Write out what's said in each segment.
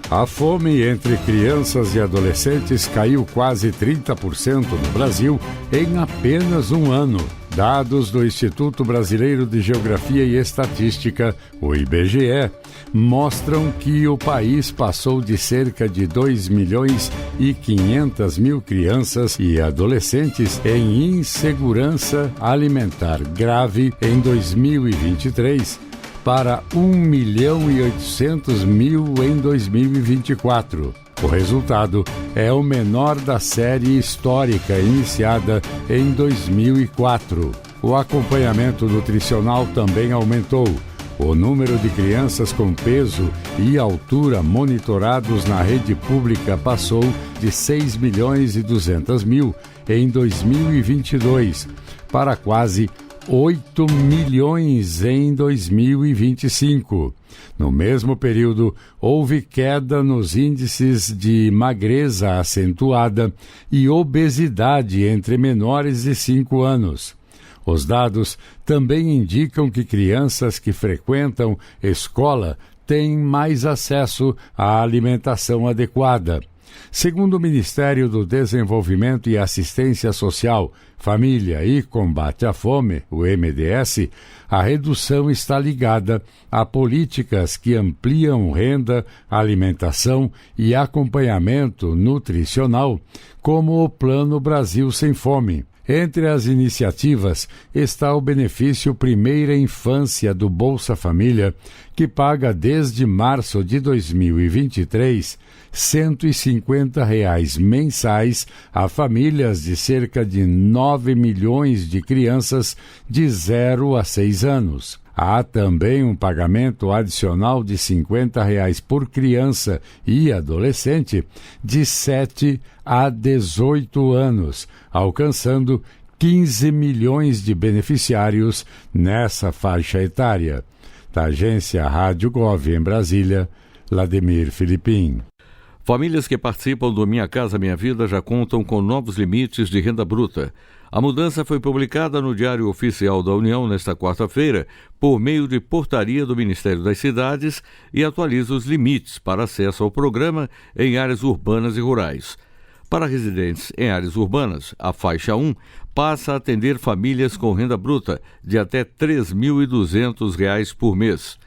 A fome entre crianças e adolescentes caiu quase 30% no Brasil em apenas um ano. Dados do Instituto Brasileiro de Geografia e Estatística, o IBGE, mostram que o país passou de cerca de 2.500.000 crianças e adolescentes em insegurança alimentar grave em 2023 para 1.800.000 em 2024. O resultado é o menor da série histórica iniciada em 2004. O acompanhamento nutricional também aumentou. O número de crianças com peso e altura monitorados na rede pública passou de 6.200.000 em 2022 para quase 8 milhões em 2025. No mesmo período, houve queda nos índices de magreza acentuada e obesidade entre menores de 5 anos. Os dados também indicam que crianças que frequentam escola têm mais acesso à alimentação adequada. Segundo o Ministério do Desenvolvimento e Assistência Social, Família e Combate à Fome, o MDS, a redução está ligada a políticas que ampliam renda, alimentação e acompanhamento nutricional, como o Plano Brasil Sem Fome. Entre as iniciativas está o benefício Primeira Infância do Bolsa Família, que paga desde março de 2023 R$ 150 mensais a famílias de cerca de 9 milhões de crianças de 0 a 6 anos. Há também um pagamento adicional de R$ 50 por criança e adolescente de 7 a 18 anos, alcançando 15 milhões de beneficiários nessa faixa etária. Da agência Rádio Gov em Brasília, Vladimir Filipim. Famílias que participam do Minha Casa Minha Vida já contam com novos limites de renda bruta. A mudança foi publicada no Diário Oficial da União nesta quarta-feira, por meio de portaria do Ministério das Cidades, e atualiza os limites para acesso ao programa em áreas urbanas e rurais. Para residentes em áreas urbanas, a faixa 1 passa a atender famílias com renda bruta de até R$ 3.200 por mês.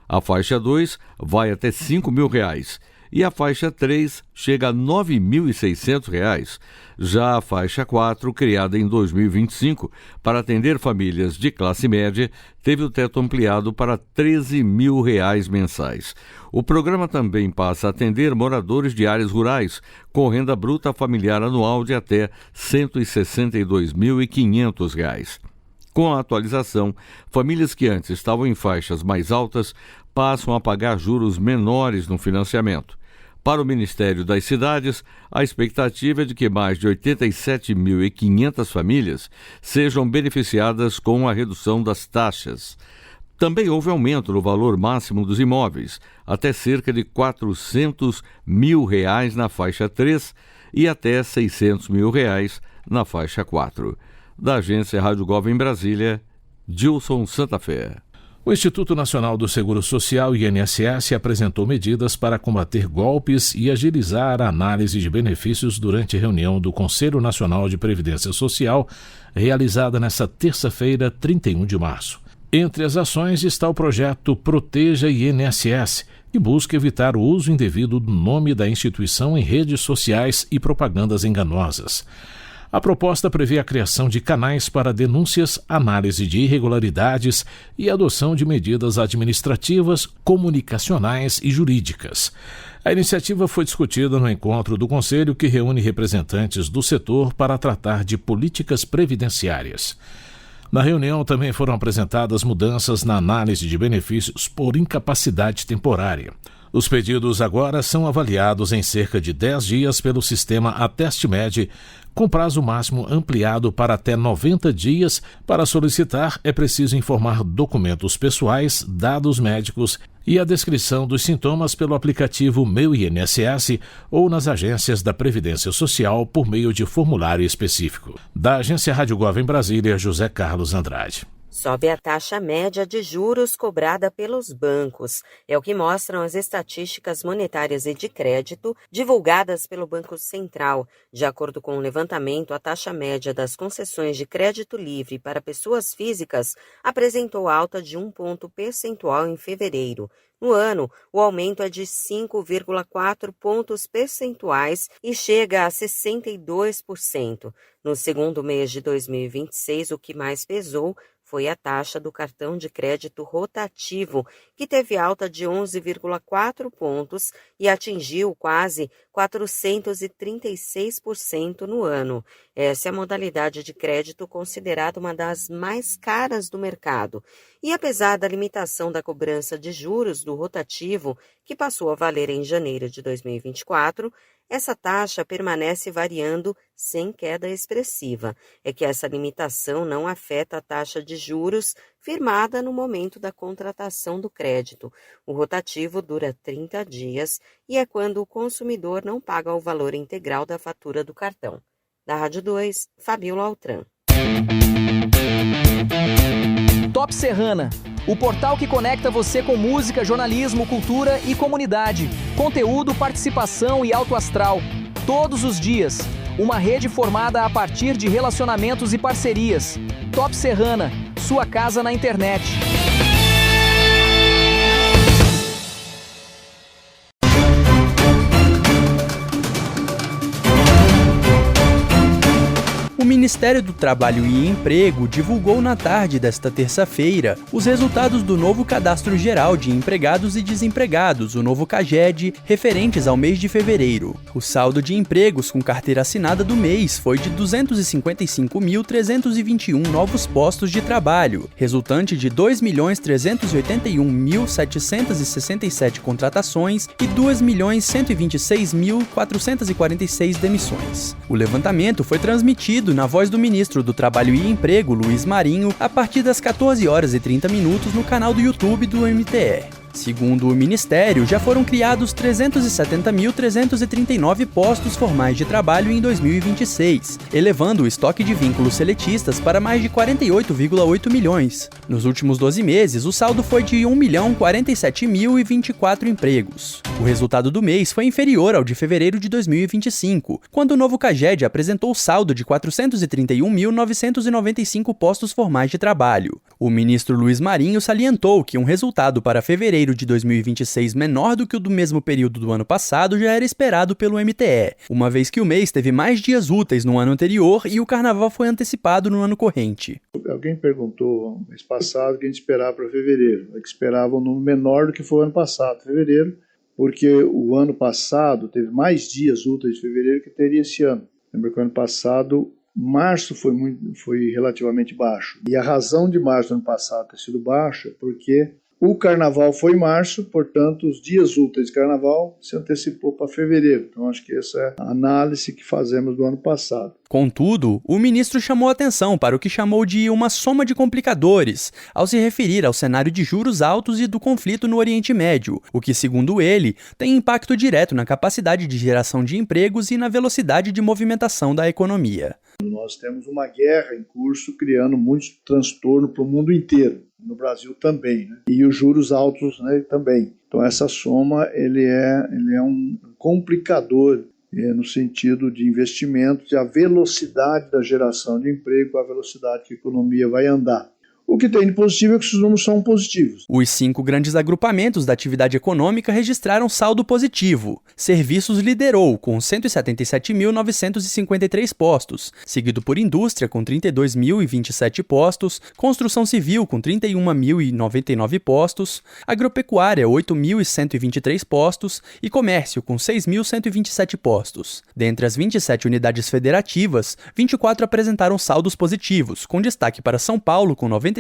A faixa 2 vai até R$ 5.000 e a faixa 3 chega a R$ 9.600. Já a faixa 4, criada em 2025 para atender famílias de classe média, teve o teto ampliado para R$ 13.000 mensais. O programa também passa a atender moradores de áreas rurais com renda bruta familiar anual de até R$ 162.500. Com a atualização, famílias que antes estavam em faixas mais altas passam a pagar juros menores no financiamento. Para o Ministério das Cidades, a expectativa é de que mais de 87.500 famílias sejam beneficiadas com a redução das taxas. Também houve aumento no valor máximo dos imóveis, até cerca de R$ 400.000 na faixa 3 e até R$ 600.000 na faixa 4. Da agência Rádio Gov em Brasília, Gilson Santa Fé. O Instituto Nacional do Seguro Social, INSS, apresentou medidas para combater golpes e agilizar a análise de benefícios durante a reunião do Conselho Nacional de Previdência Social, realizada nesta terça-feira, 31 de março. Entre as ações está o projeto Proteja INSS, que busca evitar o uso indevido do nome da instituição em redes sociais e propagandas enganosas. A proposta prevê a criação de canais para denúncias, análise de irregularidades e adoção de medidas administrativas, comunicacionais e jurídicas. A iniciativa foi discutida no encontro do Conselho, que reúne representantes do setor para tratar de políticas previdenciárias. Na reunião também foram apresentadas mudanças na análise de benefícios por incapacidade temporária. Os pedidos agora são avaliados em cerca de 10 dias pelo sistema Ateste-Med, com prazo máximo ampliado para até 90 dias. Para solicitar, é preciso informar documentos pessoais, dados médicos e a descrição dos sintomas pelo aplicativo Meu INSS ou nas agências da Previdência Social por meio de formulário específico. Da agência Rádio Gov em Brasília, José Carlos Andrade. Sobe a taxa média de juros cobrada pelos bancos. É o que mostram as estatísticas monetárias e de crédito divulgadas pelo Banco Central. De acordo com o levantamento, a taxa média das concessões de crédito livre para pessoas físicas apresentou alta de 1 ponto percentual em fevereiro. No ano, o aumento é de 5,4 pontos percentuais e chega a 62%. No segundo mês de 2026, o que mais pesou foi a taxa do cartão de crédito rotativo, que teve alta de 11,4 pontos e atingiu quase 436% no ano. Essa é a modalidade de crédito considerada uma das mais caras do mercado. E apesar da limitação da cobrança de juros do rotativo, que passou a valer em janeiro de 2024, essa taxa permanece variando sem queda expressiva. É que essa limitação não afeta a taxa de juros firmada no momento da contratação do crédito. O rotativo dura 30 dias e é quando o consumidor não paga o valor integral da fatura do cartão. Da Rádio 2, Fabiola Altran. Top Serrana, o portal que conecta você com música, jornalismo, cultura e comunidade. Conteúdo, participação e alto astral. Todos os dias. Uma rede formada a partir de relacionamentos e parcerias. Top Serrana, sua casa na internet. O Ministério do Trabalho e Emprego divulgou na tarde desta terça-feira os resultados do novo Cadastro Geral de Empregados e Desempregados, o novo CAGED, referentes ao mês de fevereiro. O saldo de empregos com carteira assinada do mês foi de 255.321 novos postos de trabalho, resultante de 2.381.767 contratações e 2.126.446 demissões. O levantamento foi transmitido na voz do ministro do Trabalho e Emprego, Luiz Marinho, a partir das 14h30 no canal do YouTube do MTE. Segundo o Ministério, já foram criados 370.339 postos formais de trabalho em 2026, elevando o estoque de vínculos seletistas para mais de 48,8 milhões. Nos últimos 12 meses, o saldo foi de 1.047.024 empregos. O resultado do mês foi inferior ao de fevereiro de 2025, quando o novo CAGED apresentou saldo de 431.995 postos formais de trabalho. O ministro Luiz Marinho salientou que um resultado para fevereiro de 2026 menor do que o do mesmo período do ano passado já era esperado pelo MTE, uma vez que o mês teve mais dias úteis no ano anterior e o carnaval foi antecipado no ano corrente. Alguém perguntou mês passado o que a gente esperava para fevereiro. É que esperava um número menor do que foi o ano passado, fevereiro, porque o ano passado teve mais dias úteis de fevereiro que teria esse ano. Lembra que o ano passado março foi relativamente baixo. E a razão de março do ano passado ter sido baixo é porque o carnaval foi em março, portanto, os dias úteis de carnaval se antecipou para fevereiro. Então, acho que essa é a análise que fazemos do ano passado. Contudo, o ministro chamou atenção para o que chamou de uma soma de complicadores, ao se referir ao cenário de juros altos e do conflito no Oriente Médio, o que, segundo ele, tem impacto direto na capacidade de geração de empregos e na velocidade de movimentação da economia. Nós temos uma guerra em curso, criando muito transtorno para o mundo inteiro. No Brasil também, né? E os juros altos, né, também. Então essa soma ele é um complicador no sentido de investimentos e a velocidade da geração de emprego, a velocidade que a economia vai andar. O que tem de positivo é que esses números são positivos. Os 5 grandes agrupamentos da atividade econômica registraram saldo positivo. Serviços liderou, com 177.953 postos, seguido por indústria, com 32.027 postos, construção civil, com 31.099 postos, agropecuária, 8.123 postos e comércio, com 6.127 postos. Dentre as 27 unidades federativas, 24 apresentaram saldos positivos, com destaque para São Paulo, com 95.896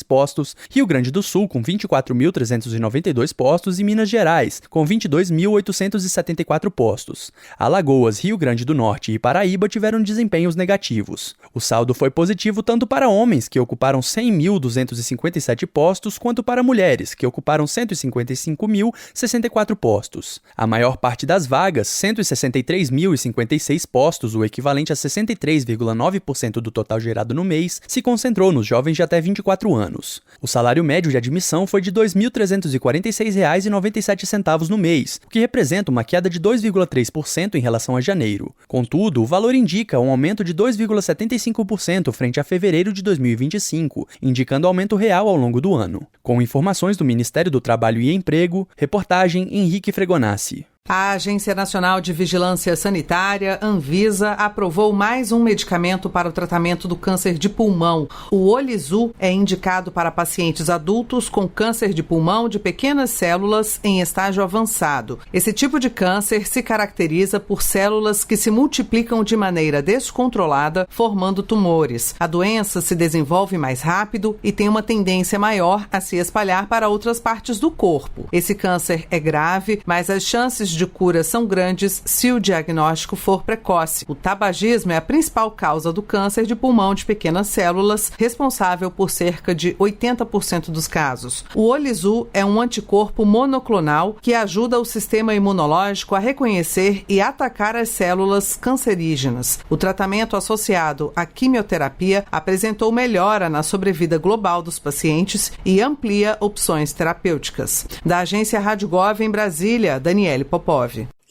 postos, Rio Grande do Sul com 24.392 postos e Minas Gerais com 22.874 postos. Alagoas, Rio Grande do Norte e Paraíba tiveram desempenhos negativos. O saldo foi positivo tanto para homens, que ocuparam 100.257 postos, quanto para mulheres, que ocuparam 155.064 postos. A maior parte das vagas, 163.056 postos, o equivalente a 63,9% do total gerado no mês, se concentra concentrou nos jovens de até 24 anos. O salário médio de admissão foi de R$ 2.346,97 no mês, o que representa uma queda de 2,3% em relação a janeiro. Contudo, o valor indica um aumento de 2,75% frente a fevereiro de 2025, indicando aumento real ao longo do ano. Com informações do Ministério do Trabalho e Emprego, reportagem Henrique Fregonassi. A Agência Nacional de Vigilância Sanitária, Anvisa, aprovou mais um medicamento para o tratamento do câncer de pulmão. O Olizu é indicado para pacientes adultos com câncer de pulmão de pequenas células em estágio avançado. Esse tipo de câncer se caracteriza por células que se multiplicam de maneira descontrolada, formando tumores. A doença se desenvolve mais rápido e tem uma tendência maior a se espalhar para outras partes do corpo. Esse câncer é grave, mas as chances de cura são grandes se o diagnóstico for precoce. O tabagismo é a principal causa do câncer de pulmão de pequenas células, responsável por cerca de 80% dos casos. O Olizu é um anticorpo monoclonal que ajuda o sistema imunológico a reconhecer e atacar as células cancerígenas. O tratamento associado à quimioterapia apresentou melhora na sobrevida global dos pacientes e amplia opções terapêuticas. Da agência Rádio Gov em Brasília, Daniele Popov.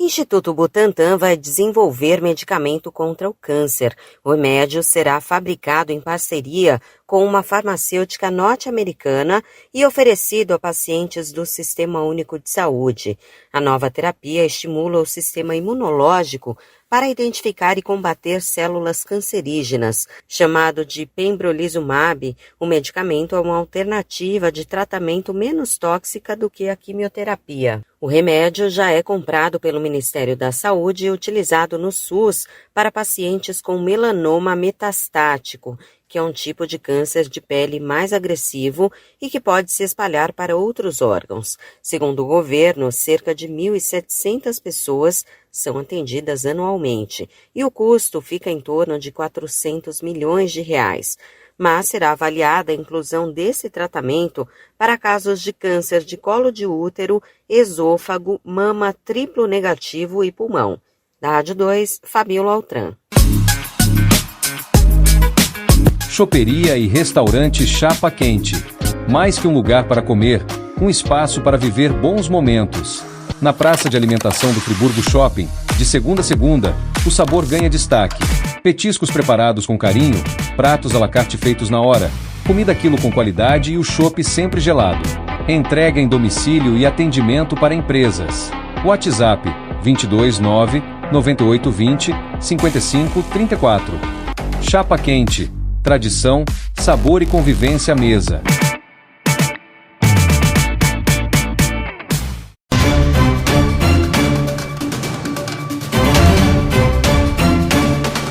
Instituto Butantan vai desenvolver medicamento contra o câncer. O remédio será fabricado em parceria com uma farmacêutica norte-americana e oferecido a pacientes do Sistema Único de Saúde. A nova terapia estimula o sistema imunológico para identificar e combater células cancerígenas. Chamado de pembrolizumab, o medicamento é uma alternativa de tratamento menos tóxica do que a quimioterapia. O remédio já é comprado pelo Ministério da Saúde e utilizado no SUS para pacientes com melanoma metastático, que é um tipo de câncer de pele mais agressivo e que pode se espalhar para outros órgãos. Segundo o governo, cerca de 1.700 pessoas são atendidas anualmente e o custo fica em torno de 400 milhões de reais. Mas será avaliada a inclusão desse tratamento para casos de câncer de colo de útero, esôfago, mama triplo negativo e pulmão. Da Rádio 2, Fabíola Altran. Choperia e restaurante Chapa Quente. Mais que um lugar para comer, um espaço para viver bons momentos. Na praça de alimentação do Friburgo Shopping, de segunda a segunda, o sabor ganha destaque. Petiscos preparados com carinho, pratos à la carte feitos na hora, comida quilo com qualidade e o chopp sempre gelado. Entrega em domicílio e atendimento para empresas. WhatsApp 229 9820 5534. Chapa Quente. Tradição, sabor e convivência à mesa.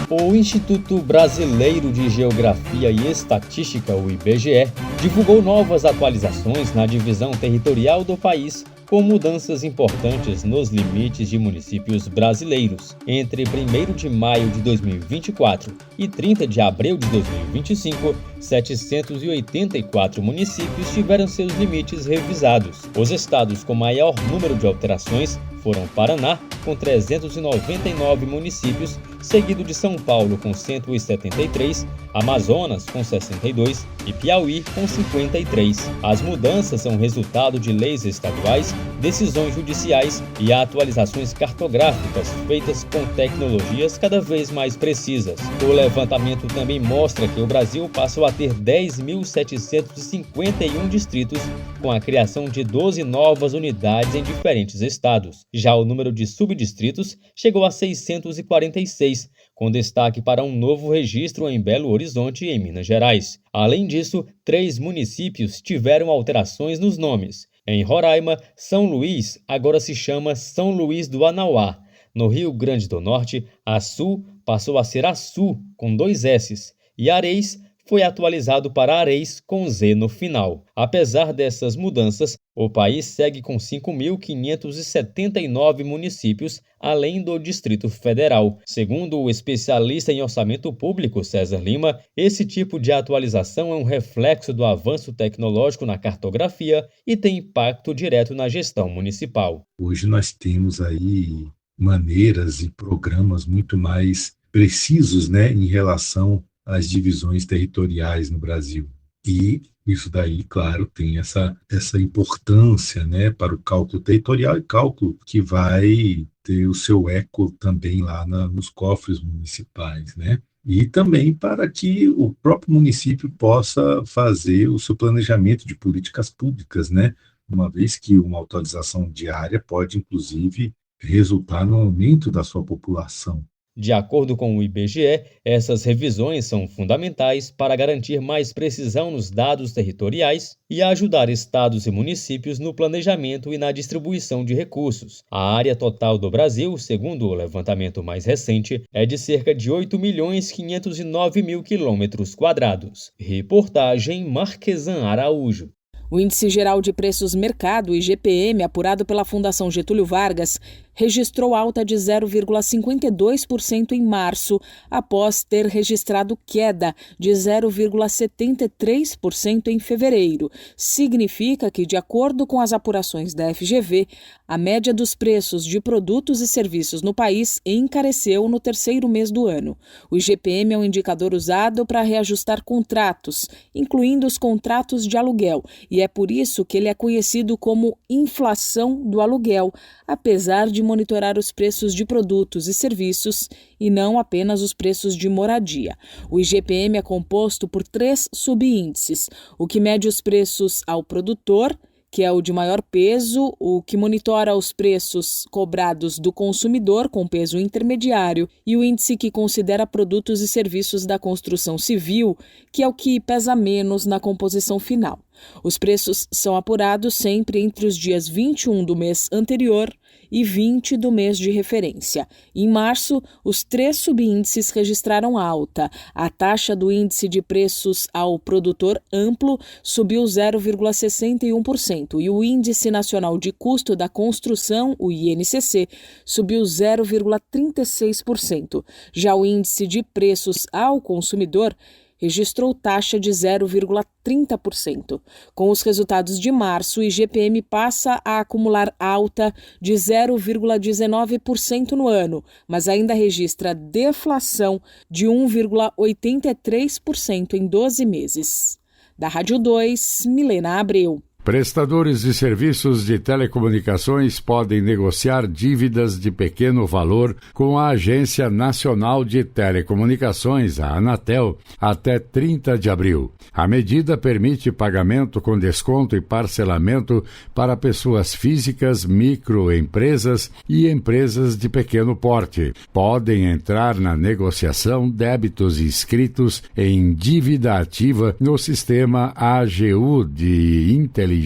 O Instituto Brasileiro de Geografia e Estatística, o IBGE, divulgou novas atualizações na divisão territorial do país, com mudanças importantes nos limites de municípios brasileiros. Entre 1º de maio de 2024 e 30 de abril de 2025, 784 municípios tiveram seus limites revisados. Os estados com maior número de alterações foram Paraná, com 399 municípios, seguido de São Paulo, com 173, Amazonas, com 62 e Piauí, com 53. As mudanças são resultado de leis estaduais, decisões judiciais e atualizações cartográficas feitas com tecnologias cada vez mais precisas. O levantamento também mostra que o Brasil passou a ter 10.751 distritos, com a criação de 12 novas unidades em diferentes estados. Já o número de subdistritos chegou a 646, com destaque para um novo registro em Belo Horizonte, em Minas Gerais. Além disso, 3 municípios tiveram alterações nos nomes. Em Roraima, São Luís agora se chama São Luís do Anauá. No Rio Grande do Norte, Açu passou a ser Açu, com 2 S's, e Areis foi atualizado para Areis com Z no final. Apesar dessas mudanças, o país segue com 5.579 municípios, além do Distrito Federal. Segundo o especialista em orçamento público, César Lima, esse tipo de atualização é um reflexo do avanço tecnológico na cartografia e tem impacto direto na gestão municipal. Hoje nós temos aí maneiras e programas muito mais precisos, em relação as divisões territoriais no Brasil. E isso daí, claro, tem essa importância, né, para o cálculo territorial e cálculo que vai ter o seu eco também lá nos cofres municipais, né? E também para que o próprio município possa fazer o seu planejamento de políticas públicas, né? Uma vez que uma atualização diária pode, inclusive, resultar no aumento da sua população. De acordo com o IBGE, essas revisões são fundamentais para garantir mais precisão nos dados territoriais e ajudar estados e municípios no planejamento e na distribuição de recursos. A área total do Brasil, segundo o levantamento mais recente, é de cerca de 8.509.000 km². Reportagem Marquesan Araújo. O Índice Geral de Preços Mercado, IGPM, apurado pela Fundação Getúlio Vargas, registrou alta de 0,52% em março, após ter registrado queda de 0,73% em fevereiro. Significa que, de acordo com as apurações da FGV, a média dos preços de produtos e serviços no país encareceu no terceiro mês do ano. O IGPM é um indicador usado para reajustar contratos, incluindo os contratos de aluguel, e é por isso que ele é conhecido como inflação do aluguel, apesar de monitorar os preços de produtos e serviços e não apenas os preços de moradia. O IGPM é composto por 3 subíndices: o que mede os preços ao produtor, que é o de maior peso, o que monitora os preços cobrados do consumidor com peso intermediário, e o índice que considera produtos e serviços da construção civil, que é o que pesa menos na composição final. Os preços são apurados sempre entre os dias 21 do mês anterior e 20 do mês de referência. Em março, os 3 subíndices registraram alta. A taxa do índice de preços ao produtor amplo subiu 0,61% e o Índice Nacional de Custo da Construção, o INCC, subiu 0,36%. Já o índice de preços ao consumidor registrou taxa de 0,30%. Com os resultados de março, o IGPM passa a acumular alta de 0,19% no ano, mas ainda registra deflação de 1,83% em 12 meses. Da Rádio 2, Milena Abreu. Prestadores de serviços de telecomunicações podem negociar dívidas de pequeno valor com a Agência Nacional de Telecomunicações, a Anatel, até 30 de abril. A medida permite pagamento com desconto e parcelamento para pessoas físicas, microempresas e empresas de pequeno porte. Podem entrar na negociação débitos inscritos em dívida ativa no sistema AGU de inteligência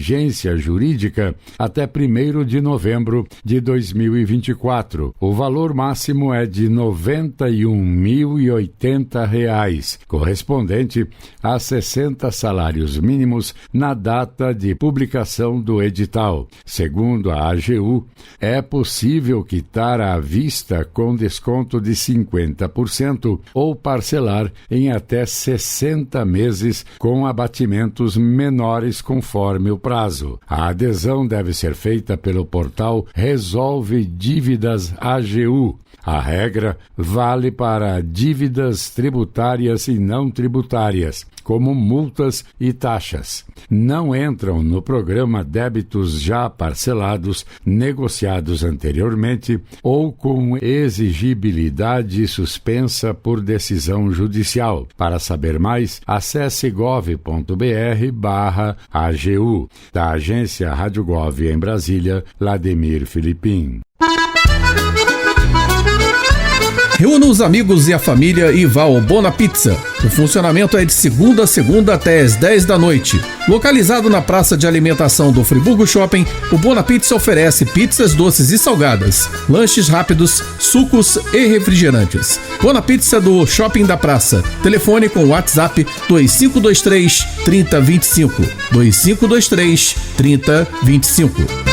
jurídica até 1º de novembro de 2024. O valor máximo é de R$ 91.080, correspondente a 60 salários mínimos na data de publicação do edital. Segundo a AGU, é possível quitar à vista com desconto de 50% ou parcelar em até 60 meses com abatimentos menores conforme o prazo. A adesão deve ser feita pelo portal Resolve Dívidas AGU. A regra vale para dívidas tributárias e não tributárias, como multas e taxas. Não entram no programa débitos já parcelados, negociados anteriormente ou com exigibilidade suspensa por decisão judicial. Para saber mais, acesse gov.br/AGU. Da agência Rádio Gov em Brasília, Lademir Filipim. Reúna os amigos e a família e vá ao Bona Pizza. O funcionamento é de segunda a segunda até às 10 da noite. Localizado na praça de alimentação do Friburgo Shopping, o Bona Pizza oferece pizzas doces e salgadas, lanches rápidos, sucos e refrigerantes. Bona Pizza do Shopping da Praça. Telefone com WhatsApp 2523 3025. 2523 3025.